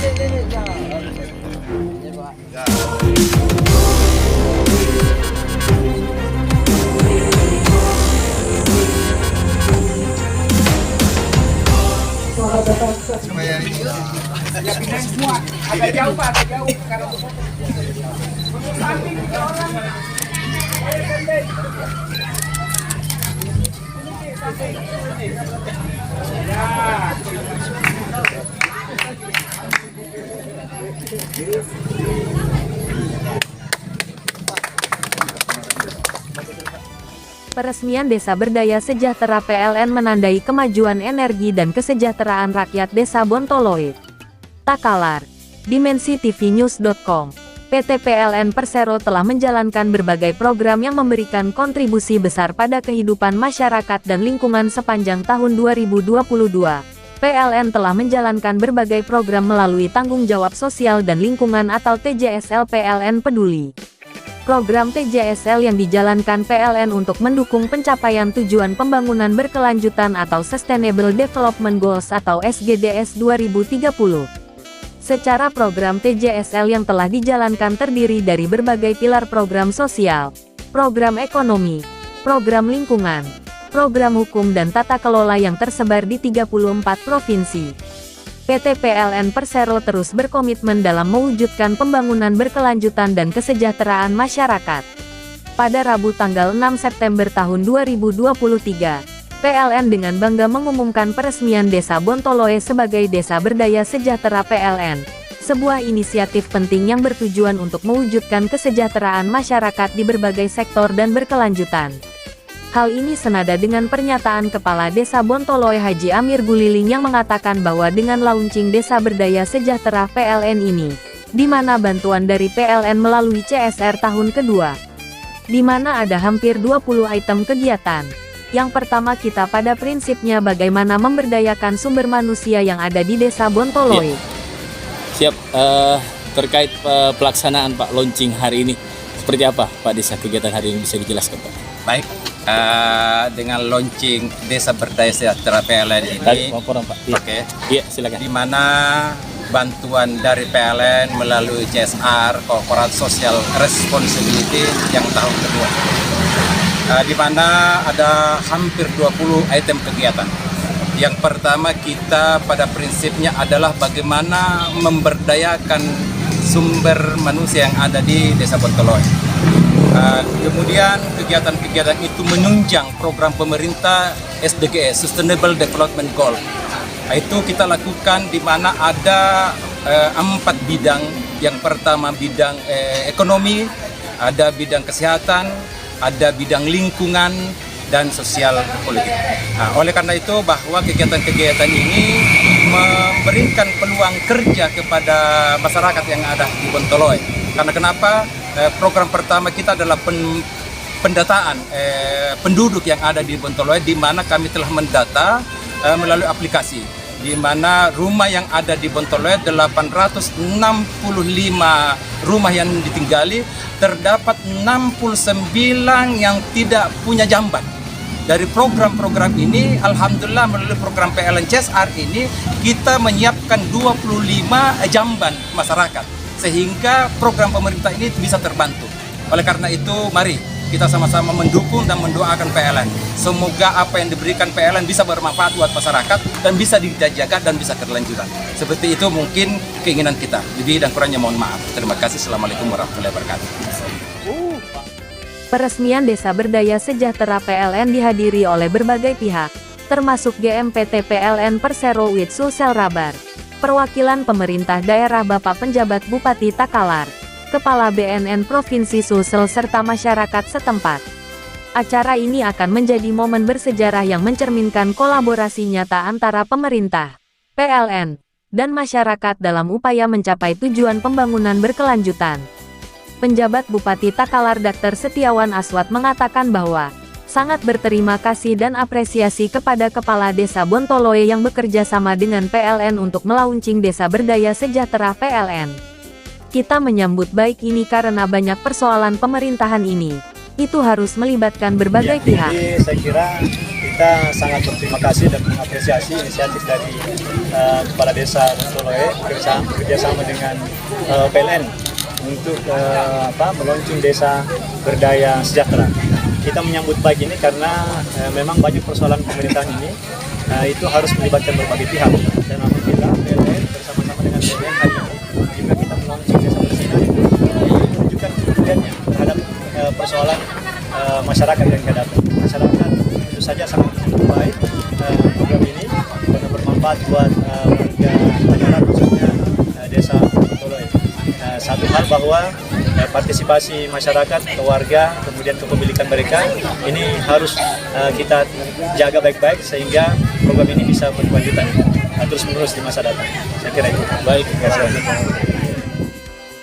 Agak jauh Pak, agak jauh. Samping 3 orang. Peresmian Desa Berdaya Sejahtera PLN menandai kemajuan energi dan kesejahteraan rakyat Desa Bontoloe. Takalar. Dimensi tvnews.com. PT PLN Persero telah menjalankan berbagai program yang memberikan kontribusi besar pada kehidupan masyarakat dan lingkungan sepanjang tahun 2022. PLN telah menjalankan berbagai program melalui Tanggung Jawab Sosial dan Lingkungan atau TJSL PLN Peduli. Program TJSL yang dijalankan PLN untuk mendukung pencapaian tujuan pembangunan berkelanjutan atau Sustainable Development Goals atau SGDS 2030. Secara program TJSL yang telah dijalankan terdiri dari berbagai pilar program sosial, program ekonomi, program lingkungan, program hukum dan tata kelola yang tersebar di 34 provinsi. PT PLN Persero terus berkomitmen dalam mewujudkan pembangunan berkelanjutan dan kesejahteraan masyarakat. Pada Rabu tanggal 6 September tahun 2023, PLN dengan bangga mengumumkan peresmian Desa Bontoloe sebagai Desa Berdaya Sejahtera PLN, sebuah inisiatif penting yang bertujuan untuk mewujudkan kesejahteraan masyarakat di berbagai sektor dan berkelanjutan. Hal ini senada dengan pernyataan Kepala Desa Bontoloe Haji Amir Guliling yang mengatakan bahwa dengan launching Desa Berdaya Sejahtera PLN ini, di mana bantuan dari PLN melalui CSR tahun kedua, di mana ada hampir 20 item kegiatan. Yang pertama kita pada prinsipnya bagaimana memberdayakan sumber manusia yang ada di Desa Bontoloe. Siap, terkait pelaksanaan Pak launching hari ini, seperti apa Pak Desa kegiatan hari ini bisa dijelaskan Pak? Baik, dengan launching Desa Berdaya Sejahtera PLN ini, Oke. Iya, silakan. di mana bantuan dari PLN melalui CSR Corporate Social Responsibility yang tahun kedua, di mana ada hampir 20 item kegiatan. Yang pertama kita pada prinsipnya adalah bagaimana memberdayakan sumber manusia yang ada di Desa Bontoloe. Kemudian kegiatan-kegiatan itu menunjang program pemerintah SDGs, Sustainable Development Goal. Itu kita lakukan di mana ada 4 bidang. Yang pertama bidang ekonomi, ada bidang kesehatan, ada bidang lingkungan, dan sosial politik. Nah, oleh karena itu bahwa kegiatan-kegiatan ini memberikan peluang kerja kepada masyarakat yang ada di Bontoloe. Karena kenapa? Program pertama kita adalah pendataan penduduk yang ada di Bontoloe, di mana kami telah mendata melalui aplikasi, di mana rumah yang ada di Bontoloe 865 rumah yang ditinggali, terdapat 69 yang tidak punya jamban. Dari program-program ini, alhamdulillah melalui program PLN CSR ini kita menyiapkan 25 jamban masyarakat, sehingga program pemerintah ini bisa terbantu. Oleh karena itu, mari kita sama-sama mendukung dan mendoakan PLN. Semoga apa yang diberikan PLN bisa bermanfaat buat masyarakat dan bisa dijaga dan bisa berkelanjutan. Seperti itu mungkin keinginan kita. Lebih dan kurangnya mohon maaf. Terima kasih. Assalamualaikum warahmatullahi wabarakatuh. Peresmian Desa Berdaya Sejahtera PLN dihadiri oleh berbagai pihak, termasuk GMPT PLN Persero with Sulsel Rabar, perwakilan pemerintah daerah Bapak Penjabat Bupati Takalar, Kepala BNN Provinsi Sulsel serta masyarakat setempat. Acara ini akan menjadi momen bersejarah yang mencerminkan kolaborasi nyata antara pemerintah, PLN, dan masyarakat dalam upaya mencapai tujuan pembangunan berkelanjutan. Penjabat Bupati Takalar Dr. Setiawan Aswat mengatakan bahwa sangat berterima kasih dan apresiasi kepada Kepala Desa Bontoloe yang bekerja sama dengan PLN untuk melaunching Desa Berdaya Sejahtera PLN. Kita menyambut baik ini karena banyak persoalan pemerintahan ini. Itu harus melibatkan berbagai pihak. Jadi saya kira kita sangat berterima kasih dan mengapresiasi inisiatif dari Kepala Desa Bontoloe bekerjasama dengan PLN untuk meluncing desa berdaya sejahtera. Kita menyambut baik ini karena memang banyak persoalan pemerintahan ini itu harus melibatkan berbagai pihak, dan alhamdulillah PLN bersama-sama dengan PLN hari ini juga kita meluncing desa bersih menunjukkan kepeduliannya terhadap persoalan masyarakat yang kita datang. Masyarakat tentu saja sangat baik program ini karena bermanfaat buat warga masyarakat khususnya desa Bontoloe. Satu hal bahwa partisipasi masyarakat, ke warga, kemudian kepemilikan mereka ini harus kita jaga baik-baik sehingga program ini bisa berkelanjutan terus-menerus di masa datang. Saya kira itu. Baik, terima kasih.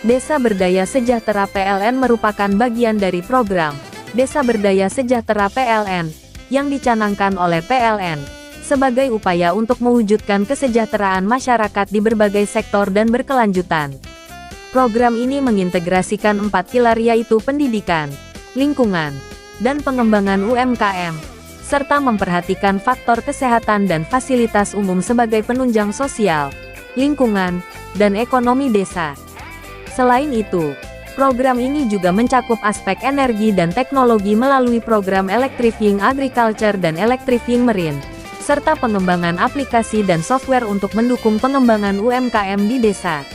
Desa Berdaya Sejahtera PLN merupakan bagian dari program Desa Berdaya Sejahtera PLN yang dicanangkan oleh PLN sebagai upaya untuk mewujudkan kesejahteraan masyarakat di berbagai sektor dan berkelanjutan. Program ini mengintegrasikan 4 pilar yaitu pendidikan, lingkungan, dan pengembangan UMKM, serta memperhatikan faktor kesehatan dan fasilitas umum sebagai penunjang sosial, lingkungan, dan ekonomi desa. Selain itu, program ini juga mencakup aspek energi dan teknologi melalui program Electrifying Agriculture dan Electrifying Marine, serta pengembangan aplikasi dan software untuk mendukung pengembangan UMKM di desa.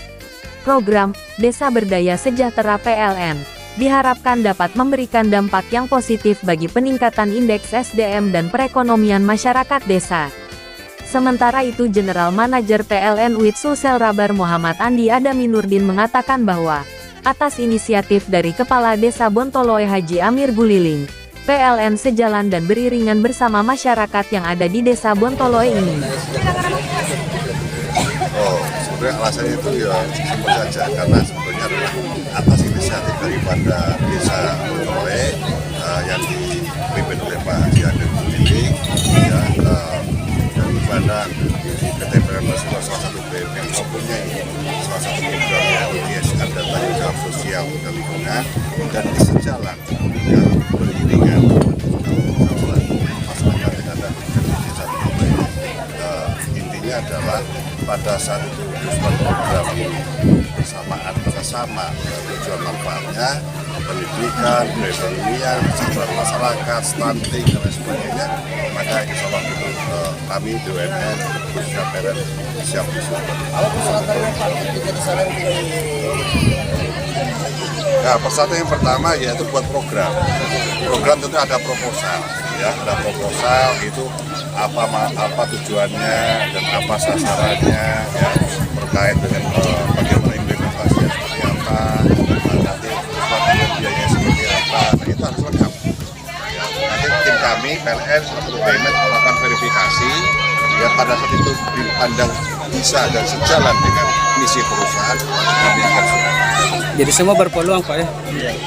Program Desa Berdaya Sejahtera PLN diharapkan dapat memberikan dampak yang positif bagi peningkatan indeks SDM dan perekonomian masyarakat desa. Sementara itu General Manager PLN UIT Sulsel Rabar Muhammad Andi Adaminurdin mengatakan bahwa atas inisiatif dari Kepala Desa Bontoloe Haji Amir Guliling, PLN sejalan dan beriringan bersama masyarakat yang ada di Desa Bontoloe ini. Sebenarnya alasannya itu ya simpel saja, karena sebetulnya atas inisiatif daripada Desa Bontoloe yang dipimpin oleh Pak Haji Amir Guliling, ya, dari mana PT PLN salah satu BUMN yang mempunyai salah satu program yang ISR dan tanggung jawab sosial dan lingkungan, dan sejalan yang beriringan masyarakat yang ada di Desa Bontoloe. Intinya adalah pada saat itu program bersamaan bersama tujuan manfaatnya pendidikan, perekonomian, kesejahteraan masyarakat, stunting dan lain sebagainya, maka insya Allah itu kami BUMN khususnya PLN siap disupport. Nah, persyaratan yang pertama yaitu buat program. Program tentu ada proposal, ya, ada proposal itu apa tujuannya dan apa sasarannya, ya, terkait dengan bagaimana implementasinya seperti apa, nanti biayanya seperti apa, nah itu harus lengkap. Ya, nanti tim kami PLN selaku BUMN melakukan verifikasi, ya pada saat itu dipandang bisa dan sejalan dengan misi perusahaan, kami akan support. Jadi semua berpeluang Pak ya?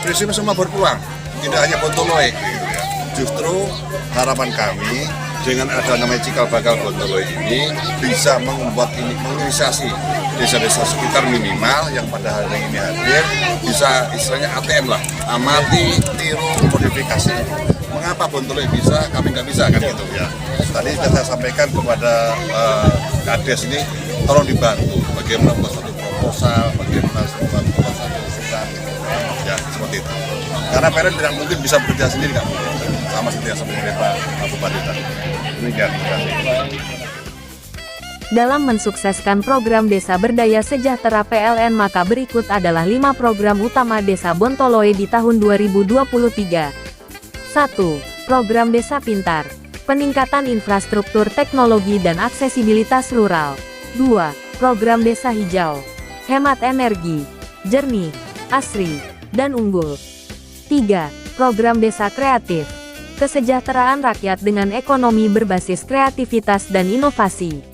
Prinsipnya semua berpeluang, tidak hanya Bontoloe. Gitu ya. Justru harapan kami dengan ada namanya Cikal Bakal Bontoloe ini bisa membuat menginisiasi desa-desa sekitar minimal yang pada hari ini hadir bisa istilahnya ATM lah, amati, tiru, modifikasi. Mengapa Bontoloe bisa, kami nggak bisa kan gitu ya. Tadi sudah saya sampaikan kepada Kades ini, tolong dibantu bagaimana membuat satu proposal, bagaimana membuat satu usulan, ya seperti itu. Karena PLN tidak mungkin bisa bekerja sendiri, nggak mungkin. Sama seperti yang seperti Pak Bupati tadi. Demikian, terima kasih. Dalam mensukseskan program Desa Berdaya Sejahtera PLN, maka berikut adalah 5 program utama Desa Bontoloe di tahun 2023. 1. Program Desa Pintar, peningkatan infrastruktur teknologi dan aksesibilitas rural. 2. Program Desa Hijau, hemat energi, jernih, asri, dan unggul. 3. Program Desa Kreatif, kesejahteraan rakyat dengan ekonomi berbasis kreativitas dan inovasi.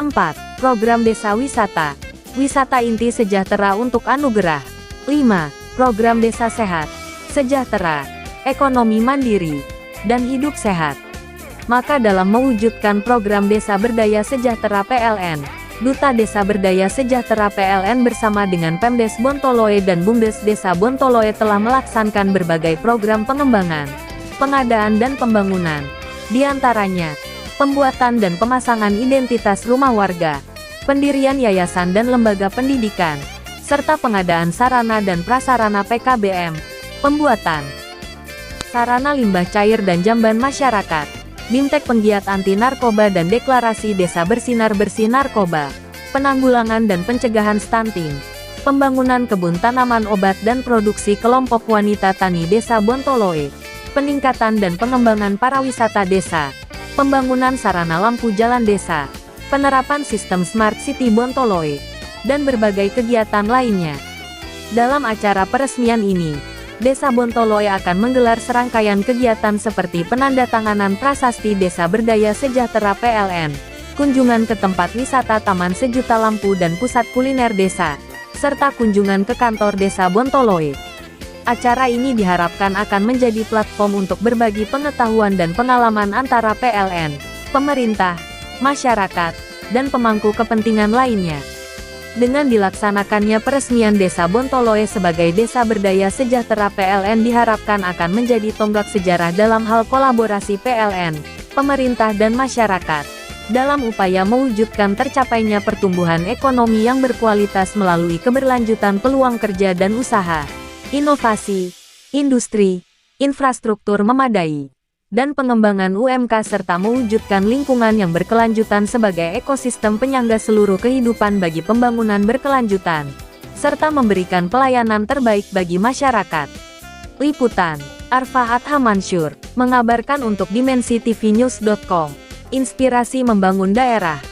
4. Program Desa Wisata, wisata inti sejahtera untuk anugerah. 5. Program Desa Sehat, sejahtera, ekonomi mandiri, dan hidup sehat. Maka dalam mewujudkan program Desa Berdaya Sejahtera PLN, Duta Desa Berdaya Sejahtera PLN bersama dengan Pemdes Bontoloe dan Bumdes Desa Bontoloe telah melaksanakan berbagai program pengembangan, pengadaan dan pembangunan, Di antaranya, pembuatan dan pemasangan identitas rumah warga, pendirian yayasan dan lembaga pendidikan, serta pengadaan sarana dan prasarana PKBM, pembuatan sarana limbah cair dan jamban masyarakat, Bimtek penggiat anti narkoba dan deklarasi desa bersinar bersih narkoba, penanggulangan dan pencegahan stunting, pembangunan kebun tanaman obat dan produksi kelompok wanita tani desa Bontoloe, peningkatan dan pengembangan pariwisata desa, pembangunan sarana lampu jalan desa, penerapan sistem Smart City Bontoloe, dan berbagai kegiatan lainnya. Dalam acara peresmian ini, Desa Bontoloe akan menggelar serangkaian kegiatan seperti penandatanganan prasasti Desa Berdaya Sejahtera PLN, kunjungan ke tempat wisata Taman Sejuta Lampu dan pusat kuliner desa, serta kunjungan ke kantor Desa Bontoloe. Acara ini diharapkan akan menjadi platform untuk berbagi pengetahuan dan pengalaman antara PLN, pemerintah, masyarakat, dan pemangku kepentingan lainnya. Dengan dilaksanakannya peresmian Desa Bontoloe sebagai Desa Berdaya Sejahtera PLN diharapkan akan menjadi tonggak sejarah dalam hal kolaborasi PLN, pemerintah dan masyarakat, dalam upaya mewujudkan tercapainya pertumbuhan ekonomi yang berkualitas melalui keberlanjutan peluang kerja dan usaha, inovasi, industri, infrastruktur memadai, dan pengembangan UMK serta mewujudkan lingkungan yang berkelanjutan sebagai ekosistem penyangga seluruh kehidupan bagi pembangunan berkelanjutan, serta memberikan pelayanan terbaik bagi masyarakat. Liputan, Arfa Adhamansur, mengabarkan untuk dimensitivinews.com. Inspirasi membangun daerah.